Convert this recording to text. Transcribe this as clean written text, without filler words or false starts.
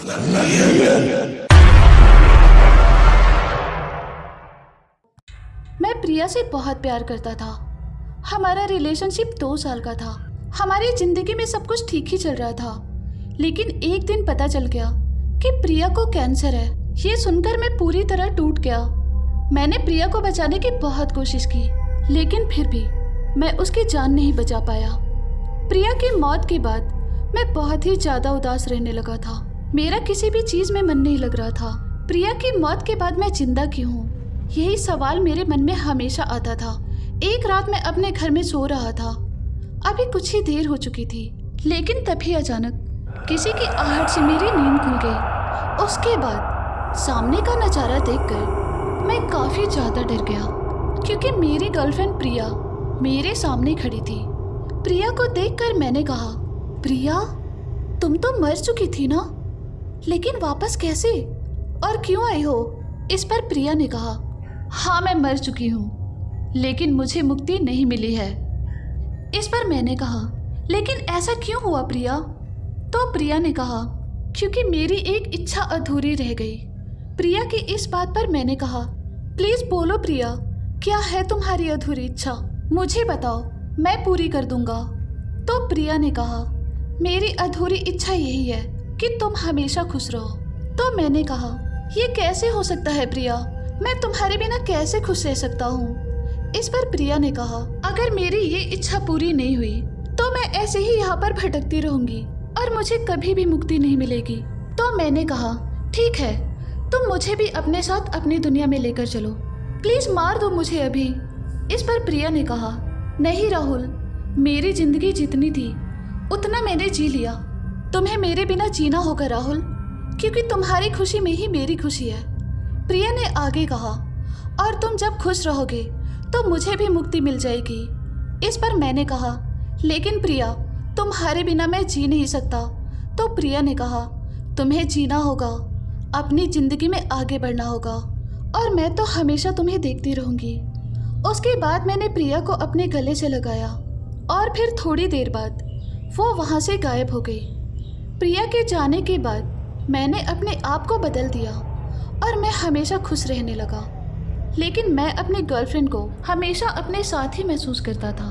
मैं प्रिया से बहुत प्यार करता था। हमारा रिलेशनशिप 2 साल का था। हमारी जिंदगी में सब कुछ ठीक ही चल रहा था, लेकिन एक दिन पता चल गया कि प्रिया को कैंसर है। ये सुनकर मैं पूरी तरह टूट गया। मैंने प्रिया को बचाने की बहुत कोशिश की, लेकिन फिर भी मैं उसकी जान नहीं बचा पाया। प्रिया की मौत के बाद मैं बहुत ही ज्यादा उदास रहने लगा था। मेरा किसी भी चीज में मन नहीं लग रहा था। प्रिया की मौत के बाद मैं जिंदा क्यों हूँ, यही सवाल मेरे मन में हमेशा आता था। एक रात मैं अपने घर में सो रहा था। अभी कुछ ही देर हो चुकी थी, लेकिन तभी अचानक किसी की आहट से मेरी नींद खुल गई। उसके बाद सामने का नजारा देखकर मैं काफी ज्यादा डर गया, क्योंकि मेरी गर्लफ्रेंड प्रिया मेरे सामने खड़ी थी। प्रिया को देखकर मैंने कहा, प्रिया तुम तो मर चुकी थी ना, लेकिन वापस कैसे और क्यों आई हो? इस पर प्रिया ने कहा, हाँ मैं मर चुकी हूँ, लेकिन मुझे मुक्ति नहीं मिली है। इस पर मैंने कहा, लेकिन ऐसा क्यों हुआ प्रिया? तो प्रिया ने कहा, क्योंकि मेरी एक इच्छा अधूरी रह गई। प्रिया की इस बात पर मैंने कहा, प्लीज बोलो प्रिया, क्या है तुम्हारी अधूरी इच्छा? मुझे बताओ, मैं पूरी कर दूंगा। तो प्रिया ने कहा, मेरी अधूरी इच्छा यही है कि तुम हमेशा खुश रहो। तो मैंने कहा, ये कैसे हो सकता है प्रिया, मैं तुम्हारे बिना कैसे खुश रह सकता हूँ? इस पर प्रिया ने कहा, अगर मेरी ये इच्छा पूरी नहीं हुई तो मैं ऐसे ही यहाँ पर भटकती रहूंगी और मुझे कभी भी मुक्ति नहीं मिलेगी। तो मैंने कहा, ठीक है, तुम मुझे भी अपने साथ अपनी दुनिया में लेकर चलो, प्लीज मार दो मुझे अभी। इस पर प्रिया ने कहा, नहीं राहुल, मेरी जिंदगी जितनी थी उतना मैंने जी लिया, तुम्हें मेरे बिना जीना होगा राहुल, क्योंकि तुम्हारी खुशी में ही मेरी खुशी है। प्रिया ने आगे कहा, और तुम जब खुश रहोगे तो मुझे भी मुक्ति मिल जाएगी। इस पर मैंने कहा, लेकिन प्रिया तुम्हारे बिना मैं जी नहीं सकता। तो प्रिया ने कहा, तुम्हें जीना होगा, अपनी जिंदगी में आगे बढ़ना होगा, और मैं तो हमेशा तुम्हें देखती रहूंगी। उसके बाद मैंने प्रिया को अपने गले से लगाया और फिर थोड़ी देर बाद वो वहाँ से गायब हो गई। प्रिया के जाने के बाद मैंने अपने आप को बदल दिया और मैं हमेशा खुश रहने लगा, लेकिन मैं अपनी गर्लफ्रेंड को हमेशा अपने साथ ही महसूस करता था।